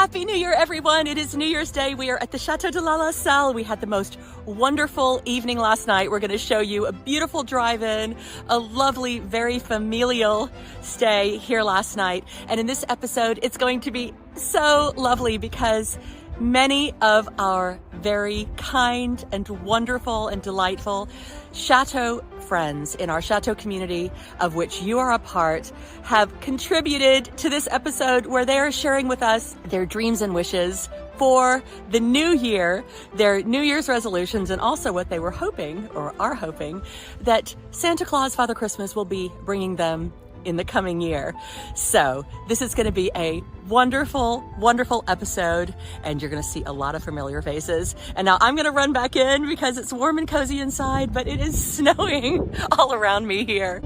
Happy New Year, everyone. It is New Year's Day. We are at the Chateau de Lalacelle. We had the most wonderful evening last night. We're going to show you a beautiful drive-in, a lovely, very familial stay here last night. And in this episode, it's going to be so lovely because many of our very kind and wonderful and delightful Chateau friends in our Chateau community, of which you are a part, have contributed to this episode where they are sharing with us their dreams and wishes for the new year, their New Year's resolutions, and also what they were hoping, or are hoping, that Santa Claus, Father Christmas, will be bringing them in the coming year. So this is going to be a wonderful, wonderful episode, and you're going to see a lot of familiar faces. And now I'm going to run back in because it's warm and cozy inside, but it is snowing all around me here.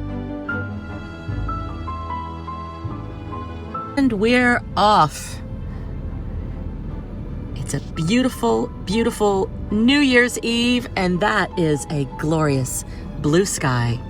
And we're off. It's a beautiful, beautiful New Year's Eve, and that is a glorious blue sky.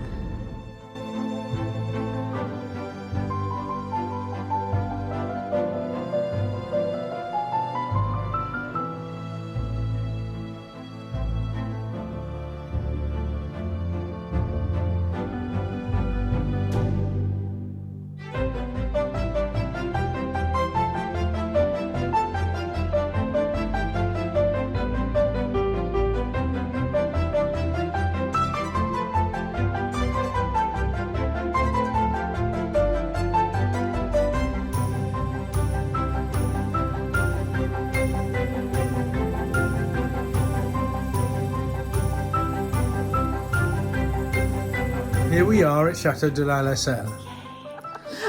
Here we are at Château de Lalacelle.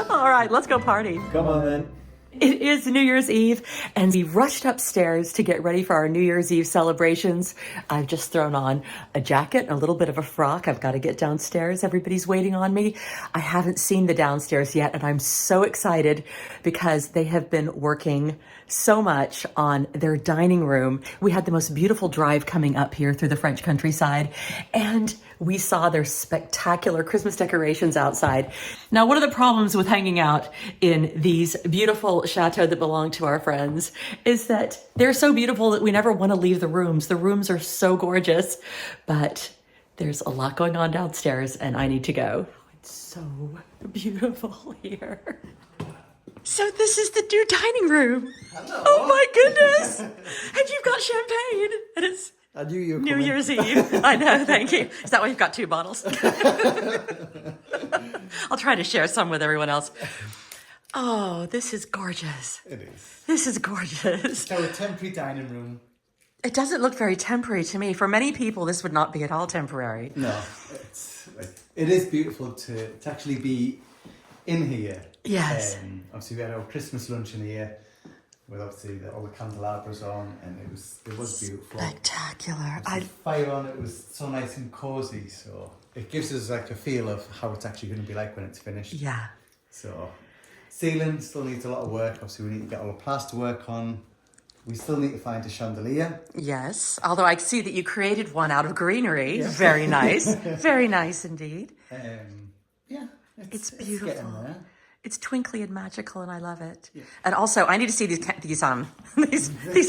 All right, let's go party. Come on then. It is New Year's Eve, and we rushed upstairs to get ready for our New Year's Eve celebrations. I've just thrown on a jacket and a little bit of a frock. I've got to get downstairs. Everybody's waiting on me. I haven't seen the downstairs yet, and I'm so excited because they have been working so much on their dining room. We had the most beautiful drive coming up here through the French countryside, and we saw their spectacular Christmas decorations outside. Now, one of the problems with hanging out in these beautiful chateaux that belong to our friends is that they're so beautiful that we never want to leave the rooms. The rooms are so gorgeous, but there's a lot going on downstairs and I need to go. It's so beautiful here. So this is the new dining room. Hello. Oh my goodness. And you've got champagne and it's I knew you were New coming. Year's Eve. I know, thank you. Is that why you've got two bottles? I'll try to share some with everyone else. Oh, this is gorgeous. It is. This is gorgeous. So a temporary dining room. It doesn't look very temporary to me. For many people, this would not be at all temporary. No, it is beautiful to actually be in here. Yes. Obviously we had our Christmas lunch in here with obviously all the candelabras on, and it was beautiful. Spectacular. The fire on, it was so nice and cozy, so it gives us like a feel of how it's actually going to be like when it's finished. Yeah. So ceiling still needs a lot of work. Obviously we need to get all the plaster work on. We still need to find a chandelier. Yes. Although I see that you created one out of greenery. Yeah. Very nice. Very nice indeed. Yeah. It's beautiful. It's getting there. It's twinkly and magical, and I love it. Yeah. And also, I need to see these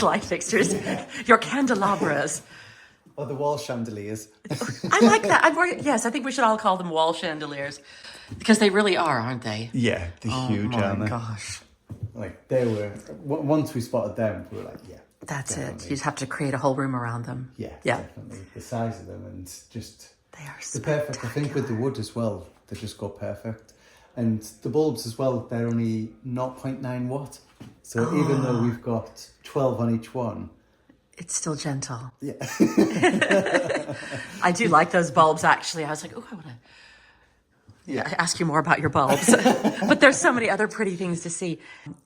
light fixtures, your candelabras. Or the wall chandeliers. I like that. Yes, I think we should all call them wall chandeliers because they really are, aren't they? Yeah, they're huge, aren't they? Oh my gosh. Like they were. Once we spotted them, we were like, yeah. That's definitely. it. You just have to create a whole room around them. Yeah, Yeah. definitely. The size of them and just They are the perfect. I think with the wood as well, they just go perfect. And the bulbs as well, they're only 0.9 watt. So even though we've got 12 on each one, it's still gentle. yeah. I do like those bulbs, actually. I was like, oh, I want to ask you more about your bulbs. But there's so many other pretty things to see.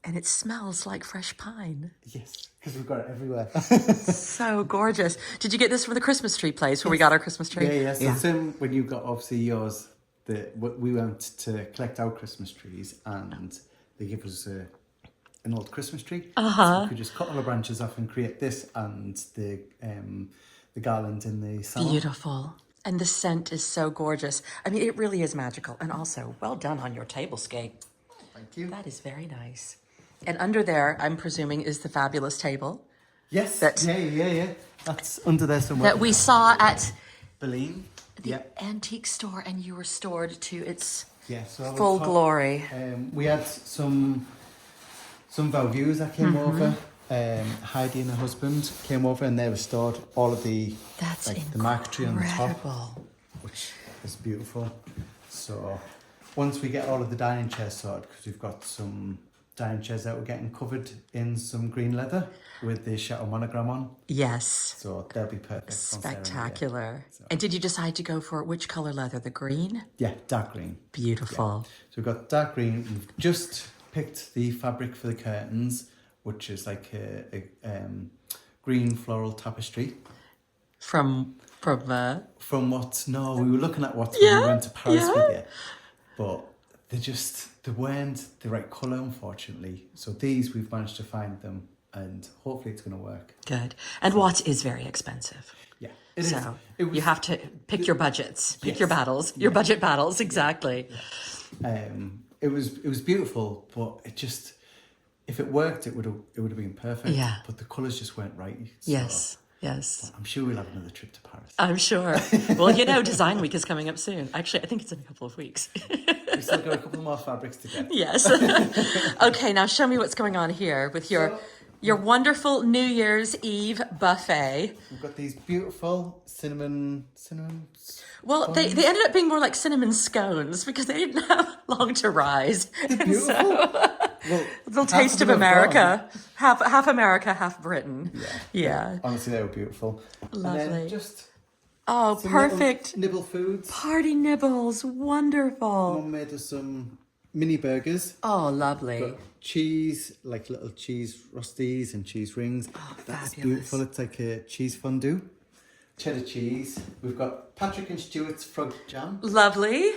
And it smells like fresh pine. Yes, because we've got it everywhere. So gorgeous. Did you get this from the Christmas tree place where we got our Christmas tree? Yeah. So same when you got obviously yours. We went to collect our Christmas trees, and they give us an old Christmas tree. So we could just cut all the branches off and create this and the garland in the salon. Beautiful. And the scent is so gorgeous. I mean, it really is magical. And also, well done on your tablescape. Thank you. That is very nice. And under there, I'm presuming, is the fabulous table Yes. That- Yeah. That's under there somewhere. that we saw at Beline. the antique store and you restored to its So full glory. We had some of our viewers that came over. Heidi and her husband came over and they restored all of the the marquetry on the top, which is beautiful. So once we get all of the dining chairs sorted, because we've got some dining chairs that we're getting covered in some green leather with the Chateau monogram on. Yes. So they'll be perfect. Spectacular. And did you decide to go for which color leather? The green? Yeah, dark green. Beautiful. Yeah. So we've got dark green. We've just picked the fabric for the curtains, which is like a green floral tapestry. From what? No, we were looking at what when we went to Paris with you, but they weren't the right colour, unfortunately. So these we've managed to find them, and hopefully it's going to work. Good. And what is very expensive. Yeah, you have to pick your budgets, pick your battles, your budget battles. Exactly. Yeah. It was beautiful, but it just, if it worked, it would have been perfect. Yeah. But the colours just weren't right. So Yes. I'm sure we'll have another trip to Paris. I'm sure. Well, Design Week is coming up soon. Actually, I think it's in a couple of weeks. We've still got a couple more fabrics to get. Yes. Okay, now show me what's going on here with your wonderful New Year's Eve buffet. We've got these beautiful cinnamon. Well, they ended up being more like cinnamon scones because they didn't have long to rise. They're beautiful. Well, little taste of America. Half America, half Britain. Yeah. Honestly, they were beautiful. Lovely. And then just perfect. Nibble foods. Party nibbles. Wonderful. Mum made us some mini burgers. Oh, lovely. Got cheese, like little cheese rusties and cheese rings. Oh, That's fabulous. beautiful. It's like a cheese fondue. Cheddar cheese. We've got Patrick and Stuart's frog jam. Lovely.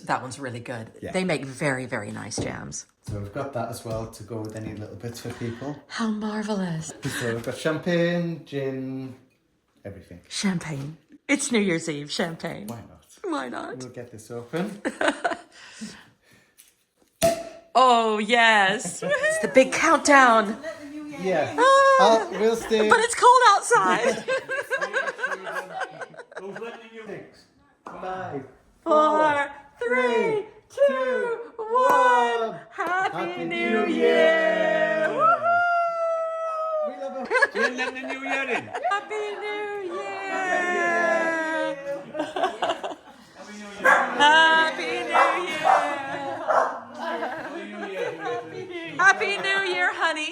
That one's really good. Yeah. They make very, very nice jams. So we've got that as well to go with any little bits for people. How marvelous. So we've got champagne, gin, everything. Champagne. It's New Year's Eve. Champagne. Why not? Why not? We'll get this open. Oh, yes. It's the big countdown. Yeah. Ah, We'll stay. but it's cold outside. 5, 4, 3, 2, 1. Happy New Year. Woo-hoo! We love You're letting the new year in. Happy New Year. Happy New Year. Happy New Year, honey.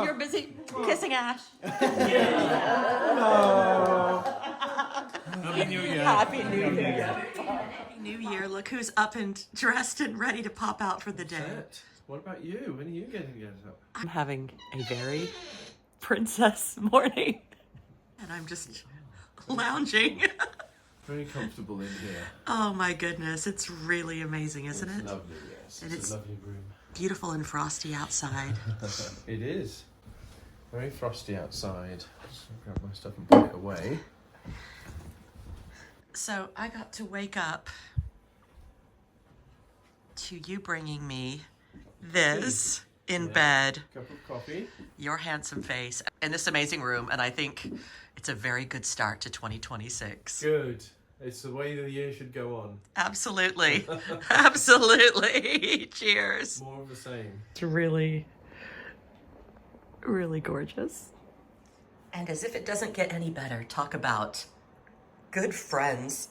You're busy kissing Ash. Happy New Year. Happy New Year. Happy New Year. Look who's up and dressed and ready to pop out for the day. What about you? When are you getting to get up? I'm having a very princess morning. And I'm just lounging. Very comfortable in here. Oh my goodness. It's really amazing, isn't it? Lovely, yes. And It's a lovely room. Beautiful and frosty outside. It is. Very frosty outside. Just grab my stuff and put it away. So I got to wake up to you bringing me this in bed, Cup of coffee. your handsome face, in this amazing room. And I think it's a very good start to 2026. Good. It's the way the year should go on. Absolutely. Absolutely. Cheers. More of the same. It's really, really gorgeous. And as if it doesn't get any better, talk about good friends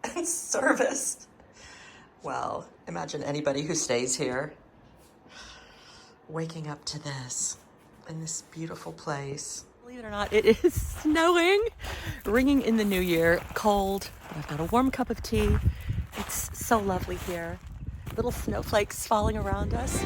and service. Well, imagine anybody who stays here waking up to this in this beautiful place. Believe it or not, it is snowing, ringing in the new year, cold, but I've got a warm cup of tea. It's so lovely here. Little snowflakes falling around us.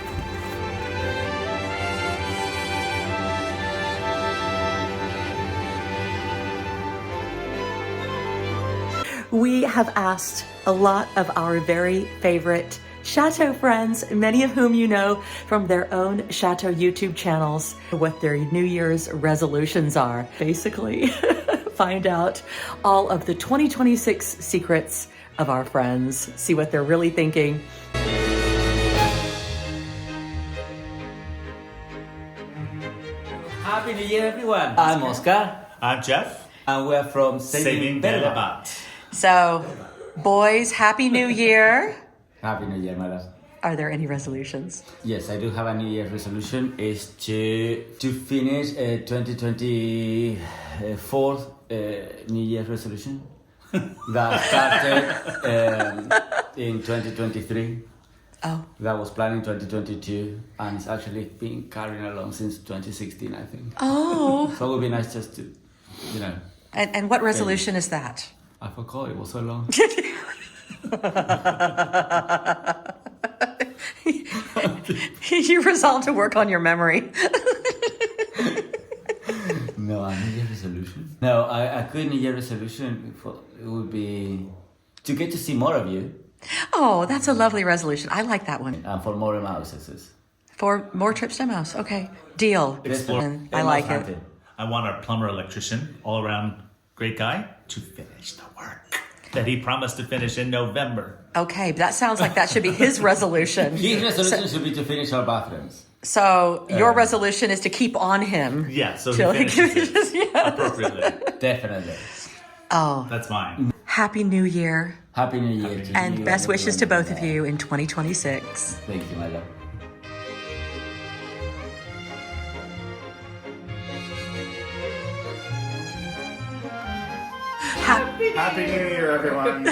We have asked a lot of our very favorite Chateau friends, many of whom you know from their own Chateau YouTube channels, what their New Year's resolutions are. Basically, find out all of the 2026 secrets of our friends, see what they're really thinking. Happy New Year, everyone. I'm Oscar. I'm Jeff. And we're from Saving Delabat. So, boys, Happy New Year. Happy New Year, madam. Are there any resolutions? Yes, I do have a New Year resolution. Is to finish 2024 New Year resolution that started in 2023. Oh. That was planned in 2022, and it's actually been carrying along since 2016, I think. Oh. So it would be nice just to, you know. And what resolution is that? I forgot, it was so long. You resolved to work on your memory. No, a New Year resolution? No, a good New Year resolution it would be to get to see more of you. Oh, that's a lovely resolution. I like that one. And for more mouses. For more trips to Mouse. Okay. Deal. Explore. I like it. I want our plumber electrician, all around great guy, to finish the work that he promised to finish in November. Okay, that sounds like that should be his resolution. His resolution should be to finish our bathrooms. So your resolution is to keep on him. Yeah, so till he finishes finishes, it appropriately. Definitely. Oh, That's mine. Happy New Year. Happy New Year to And you best wishes to everyone. both of you in 2026. Thank you, my love. Happy New Year, everyone.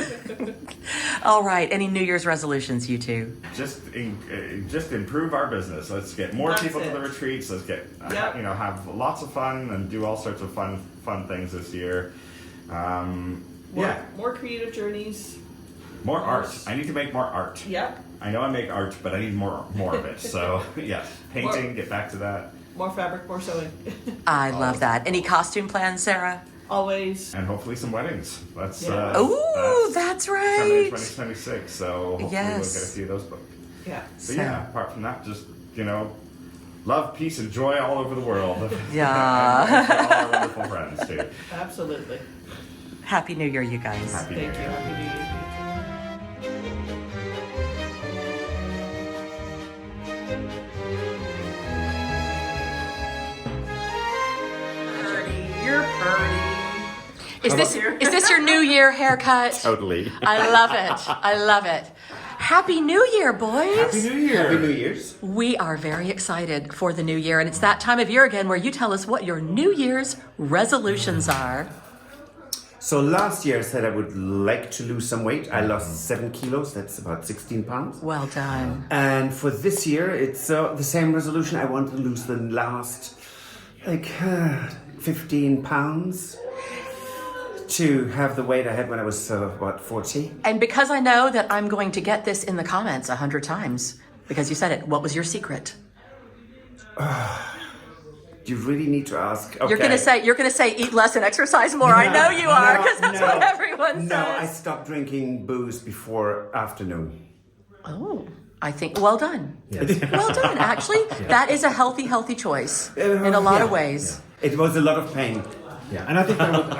All right, any New Year's resolutions, you two? just improve our business. Let's get more That's people it. to the retreats. Let's get Yep. have lots of fun and do all sorts of fun things this year. More creative journeys. More art. I need to make more art. Yep. I know I make art, but I need more of it. So yes, painting. Get back to that, More fabric, more sewing. I love that. Any costume plans, Sarah? Always. and hopefully some weddings. That's Yeah. Ooh, that's coming in right. 2026. So hopefully Yes. we'll get a few of those booked. Yeah. But So- yeah, apart from that, just love, peace, and joy all over the world. Yeah. And for all our wonderful friends too. Absolutely. Happy New Year, you guys. Happy New Thank you. Year. Happy New Year. You're purdy. Is this your New Year haircut? Totally. I love it. I love it. Happy New Year, boys. Happy New Year. Happy New Year's. We are very excited for the new year, and it's that time of year again where you tell us what your New Year's resolutions are. So last year I said I would like to lose some weight. I lost 7 kilos, that's about 16 pounds. Well done. And for this year, it's the same resolution. I want to lose the last 15 pounds to have the weight I had when I was about 40. And because I know that I'm going to get this in the comments 100 times, because you said it, what was your secret? You really need to ask. Okay. You're gonna say eat less and exercise more. I know you are, because that's what everyone says. No, I stopped drinking booze before afternoon. Oh, I think, well done. Well done. Actually, that is a healthy choice in a lot of ways. It was a lot of pain. Yeah, and I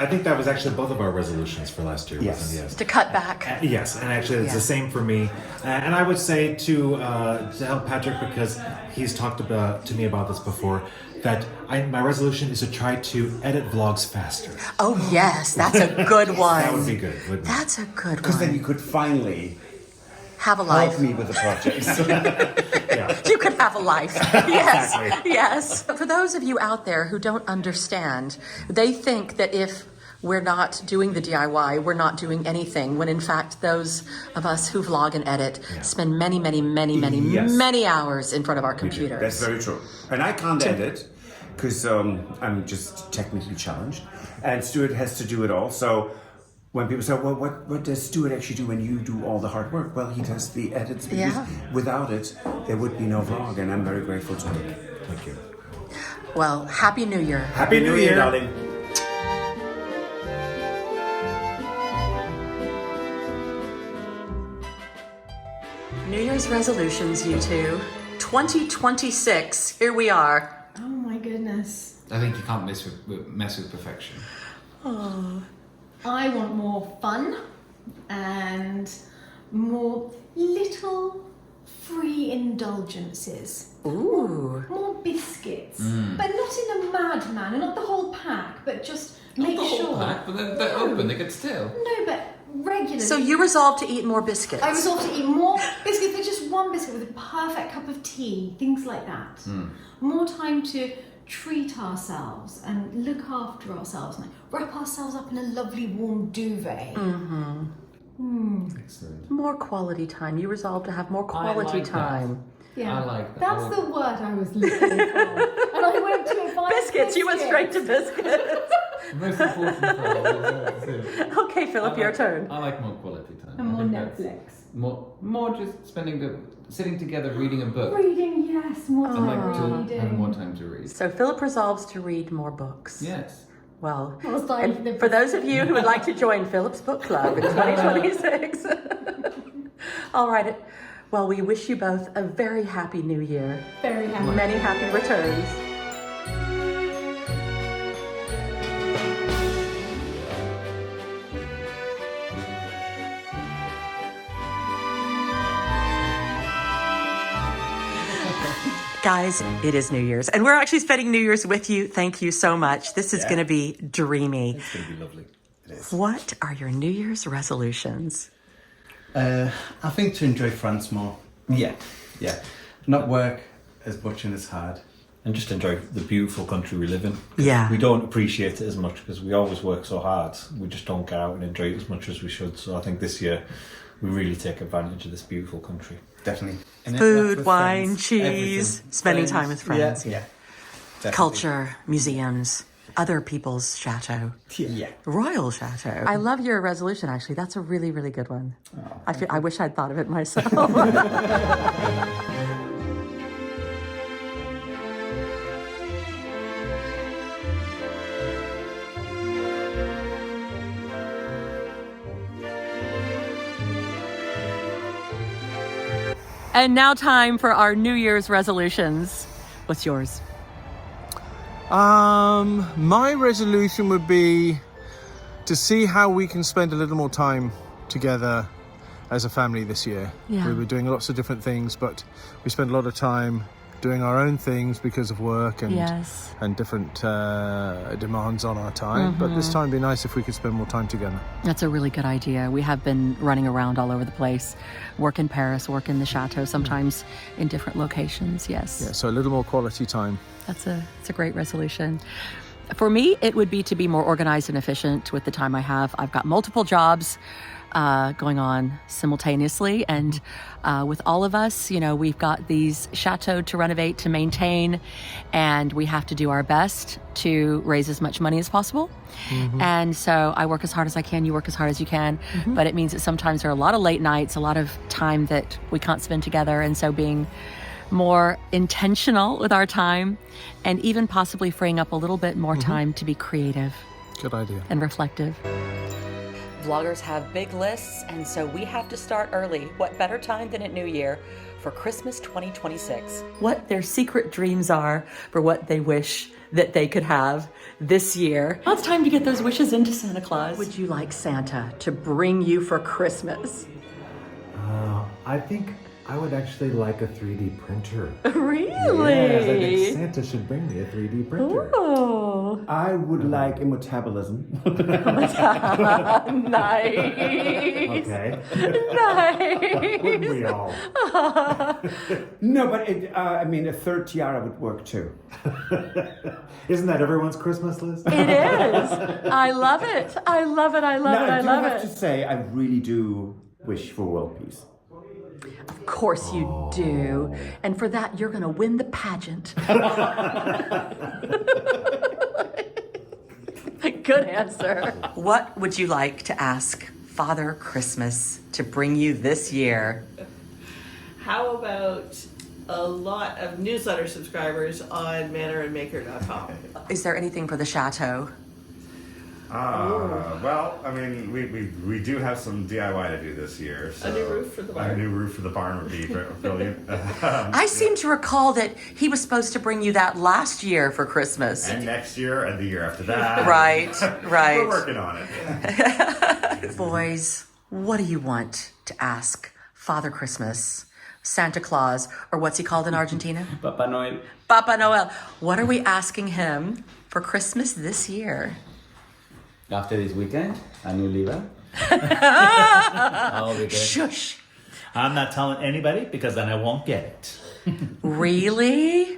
think that was actually both of our resolutions for last year. Yes. Wasn't it? Yes. To cut back. Yes, and actually it's Yeah. the same for me. And I would say to help Patrick, because he's talked to me about this before, that my resolution is to try to edit vlogs faster. Oh yes, that's a good one. That would be good, wouldn't it? That's a good Because then one. you could finally Have a life. help me with the projects. You could have a life. Yes, yes. For those of you out there who don't understand, they think that if we're not doing the DIY, we're not doing anything, when in fact those of us who vlog and edit spend many Yes. hours in front of our computers. That's very true. And I can't edit because I'm just technically challenged. And Stuart has to do it all. So when people say, well, what does Stuart actually do when you do all the hard work? Well, he does the edits because without it, there would be no vlog. And I'm very grateful to him. Thank you. Well, Happy New Year. Happy New Year, darling. New Year's resolutions, you two. 2026, here we are. Oh my goodness. I think you can't mess with perfection. I want more fun and more little free indulgences. Ooh. More biscuits, but not in a madman, and not the whole pack, but just make Not the sure. whole pack, but they're open. They could still. No, but regularly. So you resolved to eat more biscuits. I resolved to eat more biscuits, but just one biscuit with a perfect cup of tea, things like that. More time to treat ourselves and look after ourselves, and wrap ourselves up in a lovely warm duvet. Excellent. More quality time. You resolved to have more quality like that. time. Yeah, I like that. That's the word I was looking for. And I went to advise Biscuits. You went straight to biscuits. Most important for all. That's it. Okay, Philip, your turn. I like more quality time. And I more think that's Netflix. More just sitting together reading a book. Reading, yes, more I time like to reading. have more time to read. So Philip resolves to read more books. Yes. Well, More time for the and for those of you who would like to join Philip's book club in 2026. All right. Well, we wish you both a very happy new year. Very happy. Many happy returns. Guys, it is New Year's, and we're actually spending New Year's with you. Thank you so much. This is going to be dreamy. It's going to be lovely. It is. What are your New Year's resolutions? I think to enjoy France more. Yeah. Yeah. Not work as much and as hard. And just enjoy the beautiful country we live in. Yeah. We don't appreciate it as much because we always work so hard. We just don't get out and enjoy it as much as we should. So I think this year we really take advantage of this beautiful country. Definitely. Food, wine, cheese, spending time with friends. Yeah. Definitely. Culture, museums, other people's chateau. Yeah. Royal chateau. I love your resolution, actually. That's a really, really good one. I wish I'd thought of it myself. And now time for our New Year's resolutions. What's yours? My resolution would be to see how we can spend a little more time together as a family this year. Yeah. We were doing lots of different things, but we spend a lot of time doing our own things because of work and Yes. and different demands on our time. But this time, it'd be nice if we could spend more time together. That's a really good idea. We have been running around all over the place. Work in Paris, work in the chateau, sometimes in different locations. Yes. Yeah, so a little more quality time. It's a great resolution. For me, it would be to be more organized and efficient with the time I have. I've got multiple jobs going on simultaneously, and with all of us, we've got these chateaux to renovate, to maintain, and we have to do our best to raise as much money as possible. And so I work as hard as I can, you work as hard as you can, but it means that sometimes there are a lot of late nights, a lot of time that we can't spend together, and so being more intentional with our time and even possibly freeing up a little bit more time to be creative. Good idea. And reflective. Vloggers have big lists, and so we have to start early. What better time than at New Year for Christmas 2026? What their secret dreams are for what they wish that they could have this year. Now it's time to get those wishes into Santa Claus. Would you like Santa to bring you for Christmas? I think I would actually like a 3D printer. Really? Yes, I think Santa should bring me a 3D printer. Oh, I would like immortalism. nice. Okay. Nice. Wouldn't we all? No, but a third tiara would work too. Isn't that everyone's Christmas list? It is. I love it. I love it. I love it. I love I have it. to say, I really do wish for world peace. Of course you do. And for that, you're going to win the pageant. Good answer. What would you like to ask Father Christmas to bring you this year? How about a lot of newsletter subscribers on mannerandmaker.com? Is there anything for the chateau? Well, I mean, we do have some DIY to do this year. So A new roof for the barn. A new roof for the barn would be brilliant. I seem to recall that he was supposed to bring you that last year for Christmas. And next year and the year after that. Right. We're working on it. Boys, what do you want to ask Father Christmas Santa Claus, or what's he called in Argentina? Papa Noel. Papa Noel. What are we asking him for Christmas this year? After this weekend, a new liver. I'll be good. Shush. I'm not telling anybody because then I won't get it. Really?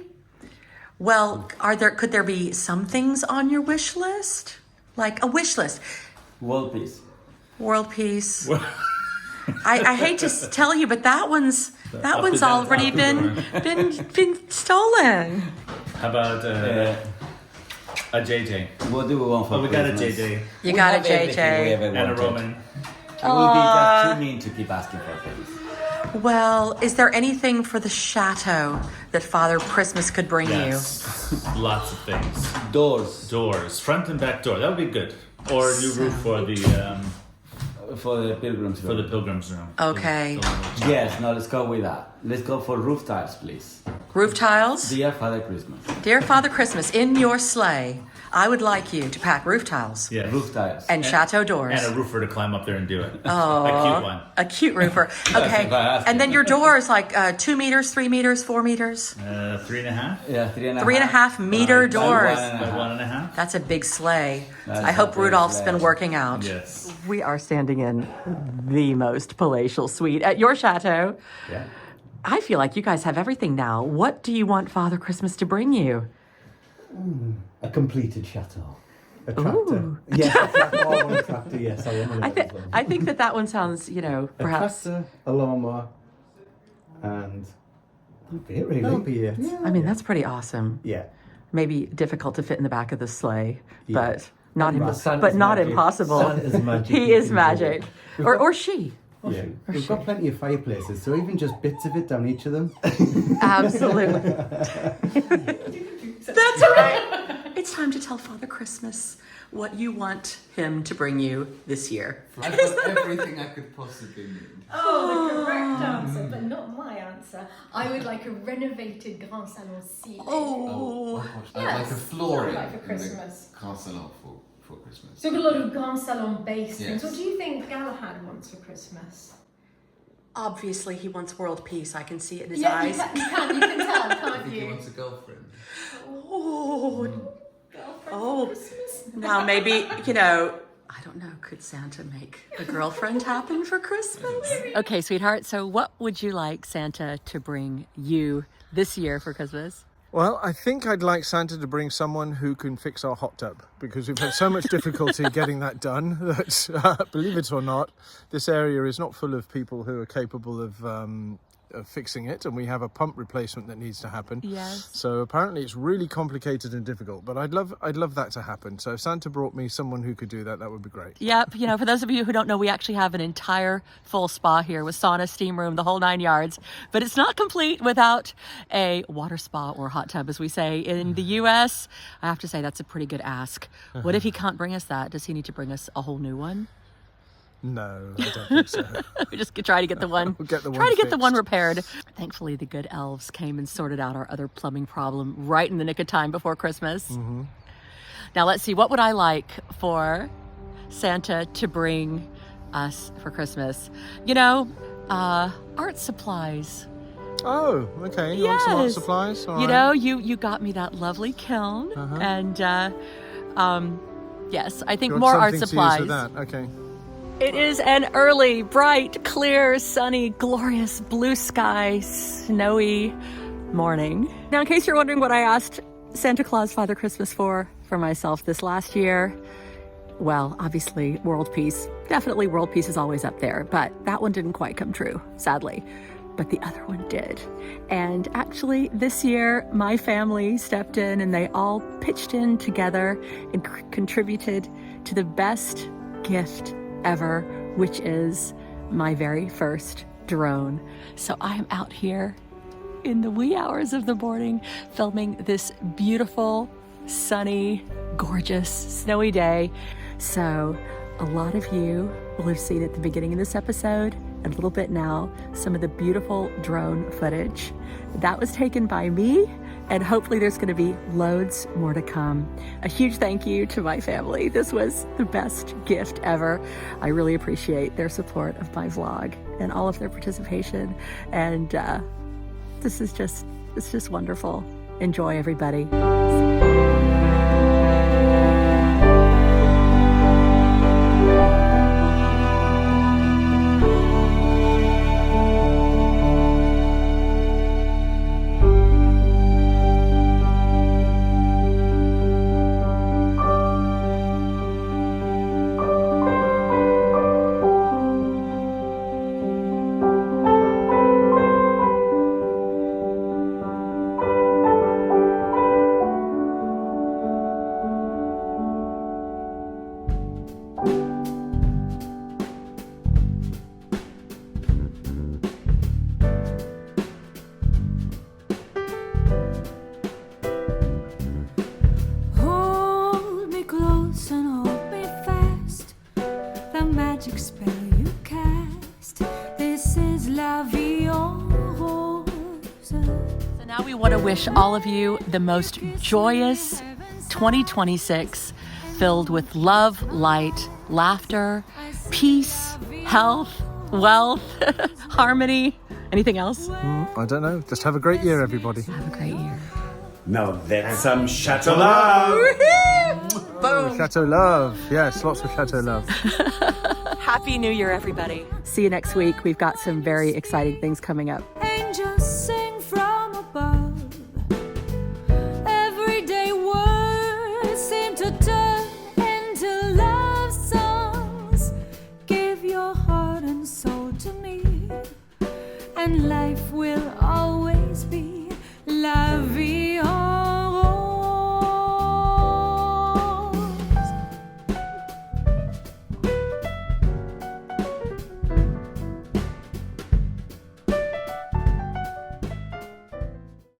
Well, could there be some things on your wish list? Like a wish list? World peace. World peace. I hate to tell you, but that one's already been stolen. How about a JJ? What do we want for Oh, we got a Christmas? JJ. You got a have everything we JJ. ever And a wanted. Roman. It would be just too mean to keep asking for things. Well, is there anything for the chateau that Father Christmas could bring Yes. Lots of things. Doors. Doors. Front and back door. That would be good. Or a new roof for the For the pilgrims. for the pilgrims room. you? Okay. Yes, no, let's go with that. Let's go for roof tiles, please. Roof tiles? Dear Father Christmas. Dear Father Christmas, in your sleigh, I would like you to pack roof tiles Yeah. Roof tiles. and chateau doors. And a roofer to climb up there and do it. Oh, A cute one. A cute roofer. Okay. if I ask And then him. your doors, like 2 meters, 3 meters, 4 meters. 3.5 Yeah, 3.5. 3.5 meter By doors. 1.5. by 1.5. That's a big sleigh. That's I hope a big Rudolph's sleigh. been working out. Yes. We are standing in the most palatial suite at your chateau. Yeah. I feel like you guys have everything now. What do you want Father Christmas to bring you? A completed chateau. A tractor. Yes, a tractor. Yes, I want one of those ones. I think that one sounds, perhaps. A tractor, a lawnmower, and that'd be it really. That'd be it. I mean, that's pretty awesome. Yeah. Maybe difficult to fit in the back of the sleigh, Yeah. but not Santa's magic. impossible. Santa's magic. He You is can do magic, it. or she. Yeah. We've got plenty of fireplaces, so even just bits of it down each of them. Absolutely. That's right. It's time to tell Father Christmas what you want him to bring you this year. I've got everything I could possibly need. Oh, the correct answer, but not my answer. I would like a renovated Grand Salon ceiling. Oh. Gosh, I'd Yes, like a flooring like for in the Christmas. Grand Salon for Christmas. So a lot of Grand Salon based things. Yes. What do you think Galahad wants for Christmas? Obviously, he wants world peace. I can see it in his Yeah, eyes. you can tell, I can't think he you? wants a girlfriend. Oh, Girlfriend Oh. for Christmas? now maybe, I don't know, could Santa make a girlfriend happen for Christmas? Okay, sweetheart, so what would you like Santa to bring you this year for Christmas? Well, I think I'd like Santa to bring someone who can fix our hot tub, because we've had so much difficulty getting that done that, believe it or not, this area is not full of people who are capable of fixing it, and we have a pump replacement that needs to happen. Yes. So apparently it's really complicated and difficult, but I'd love that to happen. So if Santa brought me someone who could do that, that would be great. Yep, for those of you who don't know, we actually have an entire full spa here with sauna, steam room, the whole 9 yards. But it's not complete without a water spa or hot tub, as we say in the U.S. I have to say that's a pretty good ask. What if he can't bring us that? Does he need to bring us a whole new one? No, I don't think so. We just try to get the one. We'll get the try one to get the one fixed. repaired. Thankfully, the good elves came and sorted out our other plumbing problem right in the nick of time before Christmas. Mm-hmm. Now let's see. What would I like for Santa to bring us for Christmas? Art supplies. Oh, okay. You want some art Yes. supplies? All right. You got me that lovely kiln, and yes, I think You want more art something to use supplies. with that? Okay. It is an early, bright, clear, sunny, glorious, blue sky, snowy morning. Now, in case you're wondering what I asked Santa Claus Father Christmas for myself this last year, well, obviously, world peace. Definitely world peace is always up there, but that one didn't quite come true, sadly. But the other one did. And actually, this year, my family stepped in and they all pitched in together and contributed to the best gift ever, which is my very first drone. So I'm out here in the wee hours of the morning filming this beautiful, sunny, gorgeous, snowy day. So a lot of you will have seen at the beginning of this episode, a little bit now, some of the beautiful drone footage. That was taken by me, and hopefully there's going to be loads more to come. A huge thank you to my family. This was the best gift ever. I really appreciate their support of my vlog, and all of their participation. And it's just wonderful. Enjoy, everybody. We want to wish all of you the most joyous 2026, filled with love, light, laughter, peace, health, wealth, harmony. Anything else? I don't know. Just have a great year, everybody. Have a great year. Now that's some Chateau love. Boom. Chateau love. Yes, lots of Chateau love. Happy New Year, everybody. See you next week. We've got some very exciting things coming up.